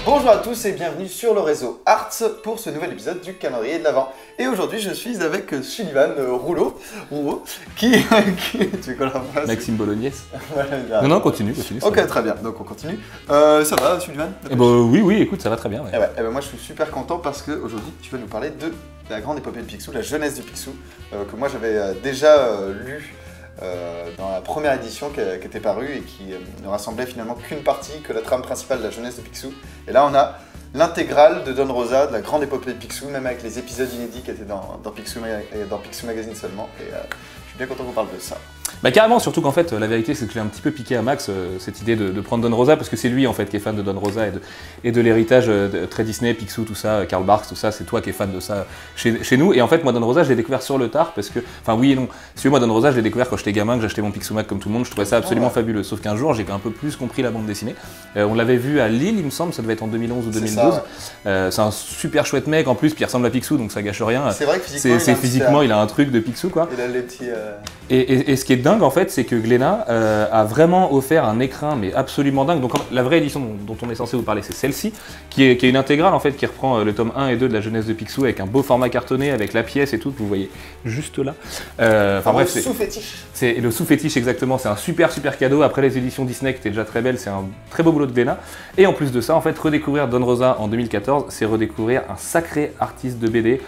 Bonjour à tous et bienvenue sur le réseau Arts pour ce nouvel épisode du calendrier de l'Avent. Et aujourd'hui je suis avec Sullivan Rouleau, qui... tu veux la phrase Maxime Bolognès. Voilà, non, continue. Ok, très bien, donc on continue. Ça va Sullivan? Oui, écoute, ça va très bien. Ouais. Moi je suis super content parce qu'aujourd'hui tu vas nous parler de la grande épopée de Picsou, la jeunesse de Picsou, que moi j'avais déjà lu dans la première édition qui était parue et qui ne rassemblait finalement qu'une partie, que la trame principale de la jeunesse de Picsou. Et là on a l'intégrale de Don Rosa, de la grande épopée de Picsou, même avec les épisodes inédits qui étaient dans Picsou Magazine seulement. Et je suis bien content qu'on parle de ça. Bah carrément, surtout qu'en fait, la vérité c'est que j'ai un petit peu piqué à Max cette idée de prendre Don Rosa, parce que c'est lui en fait qui est fan de Don Rosa et de l'héritage très Disney, Picsou, tout ça, Karl Barks, tout ça, c'est toi qui es fan de ça chez nous. Et en fait, moi Don Rosa, je l'ai découvert sur le tard, parce que, enfin oui et non, si moi Don Rosa, je l'ai découvert quand j'étais gamin, que j'achetais mon Picsou Mag comme tout le monde, je trouvais ça absolument fabuleux. Sauf qu'un jour, j'ai un peu plus compris la bande dessinée. On l'avait vu à Lille, il me semble, ça devait être en 2011 ou 2012. C'est un super chouette mec en plus, puis il ressemble à Picsou, donc ça gâche rien. C'est vrai que physiquement, il a un truc de Picsou quoi. Il a les petits... Et ce qui est dingue en fait, c'est que Glénat a vraiment offert un écrin mais absolument dingue. Donc la vraie édition dont on est censé vous parler, c'est celle-ci, qui est une intégrale en fait, qui reprend le tome 1 et 2 de la jeunesse de Picsou avec un beau format cartonné, avec la pièce et tout, que vous voyez juste là. Enfin bref, le sous-fétiche. C'est le sous-fétiche exactement, c'est un super cadeau. Après les éditions Disney qui étaient déjà très belles, c'est un très beau boulot de Glénat. Et en plus de ça, en fait, redécouvrir Don Rosa en 2014, c'est redécouvrir un sacré artiste de BD.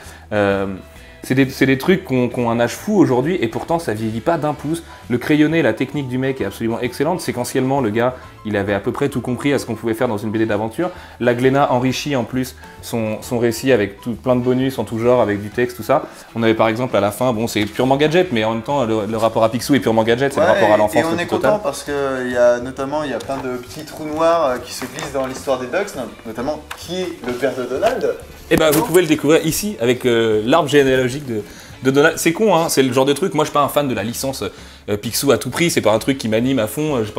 C'est des trucs qui ont un âge fou aujourd'hui et pourtant ça vieillit pas d'un pouce. Le crayonné, la technique du mec est absolument excellente. Séquentiellement, le gars, il avait à peu près tout compris à ce qu'on pouvait faire dans une BD d'aventure. La Glénat enrichit en plus son récit avec plein de bonus en tout genre, avec du texte, tout ça. On avait par exemple à la fin, bon c'est purement gadget, mais en même temps le rapport à Picsou est purement gadget, c'est le rapport à l'enfance. Et on est content parce qu'il y a notamment plein de petits trous noirs qui se glissent dans l'histoire des Ducks, notamment qui est le père de Donald. Et ben vous pouvez le découvrir ici avec l'arbre généalogique de Donald. C'est con, hein, c'est le genre de truc. Moi, je suis pas un fan de la licence Picsou à tout prix. C'est pas un truc qui m'anime à fond. J'ai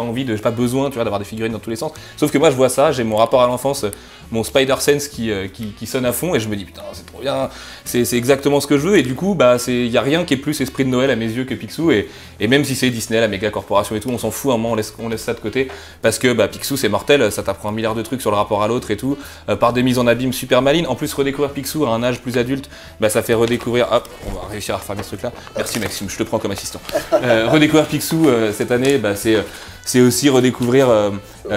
pas besoin, tu vois, d'avoir des figurines dans tous les sens. Sauf que moi, je vois ça. J'ai mon rapport à l'enfance, mon Spider Sense qui sonne à fond, et je me dis putain, c'est trop bien. C'est exactement ce que je veux. Et du coup, bah, y a rien qui est plus esprit de Noël à mes yeux que Picsou. Et même si c'est Disney, la méga corporation et tout, on s'en fout. À un moment, on laisse ça de côté parce que bah, Picsou, c'est mortel. Ça t'apprend un milliard de trucs sur le rapport à l'autre et tout, par des mises en abîme super malines. En plus, redécouvrir Picsou à un âge plus adulte, bah, ça fait redécouvrir. Hop, on va réussir à refaire ce truc là. Merci Maxime, je te prends comme assistant. Redécouvrir Picsou cette année, bah, c'est aussi redécouvrir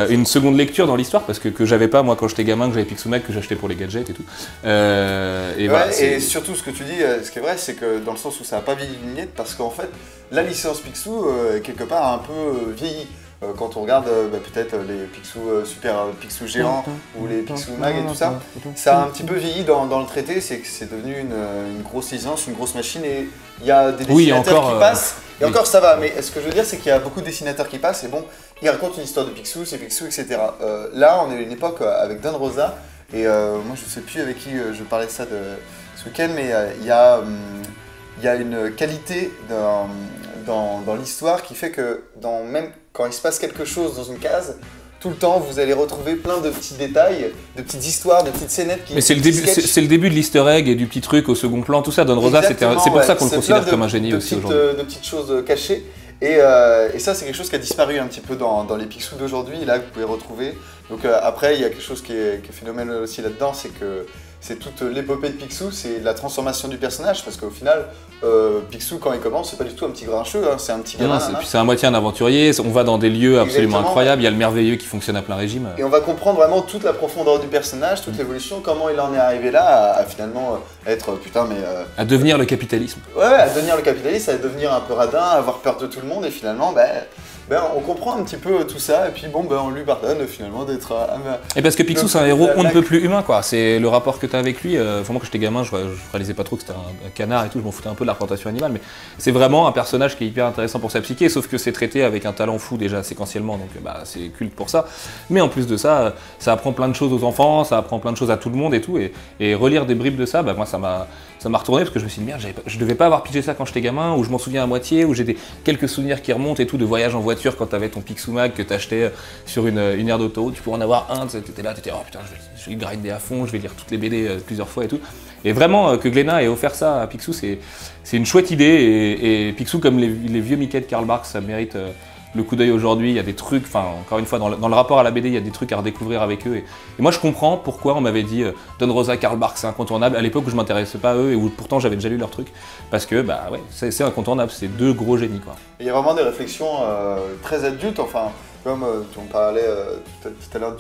une seconde lecture dans l'histoire, parce que j'avais pas moi quand j'étais gamin, que j'avais Picsou Mag, que j'achetais pour les gadgets et tout. Voilà, et surtout ce que tu dis, ce qui est vrai, c'est que dans le sens où ça n'a pas vieilli une miette, parce qu'en fait la licence Picsou quelque part a un peu vieilli. Quand on regarde peut-être les Picsou Picsou géants ou les Picsou Mag et tout ça, ça a un petit peu vieilli dans le traité, c'est que c'est devenu une grosse licence, une grosse machine, et il y a des dessinateurs qui passent, et encore ça va, mais ce que je veux dire c'est qu'il y a beaucoup de dessinateurs qui passent, et bon, ils racontent une histoire de Picsou, c'est Picsou, etc. Là on est à une époque avec Don Rosa, et moi je sais plus avec qui je parlais de ça ce week-end, mais il y a une qualité dans l'histoire qui fait que même quand il se passe quelque chose dans une case, tout le temps vous allez retrouver plein de petits détails, de petites histoires, de petites scénettes qui... Mais c'est le début de l'easter egg et du petit truc au second plan, tout ça. Don Rosa, c'est pour ça qu'on le considère comme un génie aussi aujourd'hui. De petites choses cachées. Et ça, c'est quelque chose qui a disparu un petit peu dans les Picsou d'aujourd'hui. Là, vous pouvez retrouver. Donc après, il y a quelque chose qui est phénoménal aussi là-dedans, c'est que c'est toute l'épopée de Picsou, c'est la transformation du personnage, parce qu'au final, Picsou, quand il commence, c'est pas du tout un petit grincheux, hein, c'est un petit gamin. C'est à moitié un aventurier, on va dans des lieux absolument incroyables, il y a le merveilleux qui fonctionne à plein régime. Et on va comprendre vraiment toute la profondeur du personnage, toute l'évolution, comment il en est arrivé là, à finalement être, à devenir le capitalisme. Ouais, à devenir le capitaliste, à devenir un peu radin, à avoir peur de tout le monde, et finalement, on comprend un petit peu tout ça, et puis on lui pardonne finalement d'être... Et parce que Picsou, c'est un héros on ne peut plus humain, quoi. C'est le rapport que tu as avec lui. Moi, quand j'étais gamin, je réalisais pas trop que c'était un canard et tout, je m'en foutais un peu de la représentation animale, mais c'est vraiment un personnage qui est hyper intéressant pour sa psyché, sauf que c'est traité avec un talent fou déjà séquentiellement, donc c'est culte pour ça. Mais en plus de ça, ça apprend plein de choses aux enfants, ça apprend plein de choses à tout le monde et tout, et relire des bribes de ça, moi ça m'a retourné parce que je me suis dit merde, je devais pas avoir pigé ça quand j'étais gamin, ou je m'en souviens à moitié, ou j'ai quelques souvenirs qui remontent et tout, de voyages en voiture quand t'avais ton Picsou Mag que t'achetais sur une aire d'autoroute, tu pouvais en avoir un, t'étais là, t'étais oh putain, je vais grinder à fond, je vais lire toutes les BD plusieurs fois et tout. Et vraiment, que Glénat ait offert ça à Picsou, c'est une chouette idée. Et Picsou, comme les vieux Mickey de Karl Barks, ça mérite le coup d'œil aujourd'hui. Il y a des trucs, enfin, encore une fois, dans le rapport à la BD, il y a des trucs à redécouvrir avec eux. Et moi, je comprends pourquoi on m'avait dit Don Rosa, Karl Barks, c'est incontournable. À l'époque où je m'intéressais pas à eux et où pourtant j'avais déjà lu leurs trucs. Parce que, bah ouais, c'est incontournable. C'est deux gros génies, quoi. Il y a vraiment des réflexions très adultes, enfin, comme on parlait tout à l'heure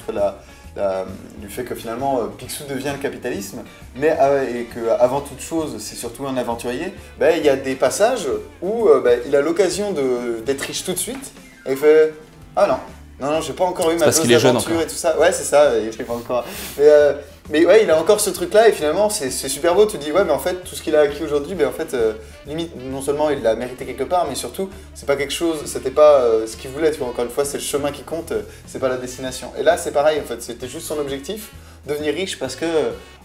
du fait que finalement Picsou devient le capitalisme, mais et qu'avant toute chose c'est surtout un aventurier, ben, il y a des passages où ben, il a l'occasion d'être riche tout de suite et il fait « Ah non, j'ai pas encore eu ma dose d'aventure et tout ça. » Ouais, c'est ça, je l'ai pas encore. Mais ouais, il a encore ce truc-là et finalement c'est super beau, tu te dis « Ouais, mais en fait tout ce qu'il a acquis aujourd'hui, ben, en fait, limite, non seulement il l'a mérité quelque part, mais surtout c'est pas quelque chose, c'était pas ce qu'il voulait, tu vois, encore une fois c'est le chemin qui compte, c'est pas la destination. » Et là c'est pareil en fait, c'était juste son objectif, devenir riche, parce que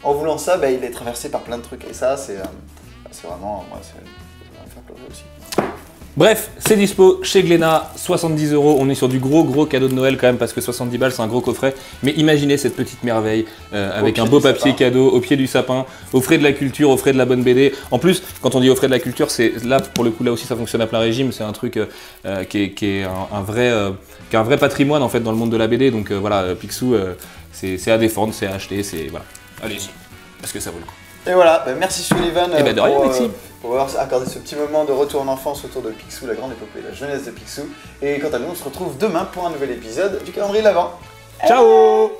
en voulant ça, ben, il est traversé par plein de trucs et ça c'est vraiment, moi ça va me faire pleurer aussi. Bref, c'est dispo chez Glénat, 70 €. On est sur du gros cadeau de Noël quand même, parce que 70 balles c'est un gros coffret. Mais imaginez cette petite merveille avec un beau papier cadeau au pied du sapin, au frais de la culture, au frais de la bonne BD. En plus, quand on dit au frais de la culture, c'est là pour le coup, là aussi ça fonctionne à plein régime. C'est un truc qui est un vrai patrimoine en fait dans le monde de la BD. Donc voilà, Picsou, c'est à défendre, c'est à acheter, c'est voilà. Allez-y, parce que ça vaut le coup. Et voilà, bah merci Sullivan pour avoir accordé ce petit moment de retour en enfance autour de Picsou, la grande épopée, la jeunesse de Picsou. Et quant à nous, on se retrouve demain pour un nouvel épisode du calendrier de l'Avent. Ciao.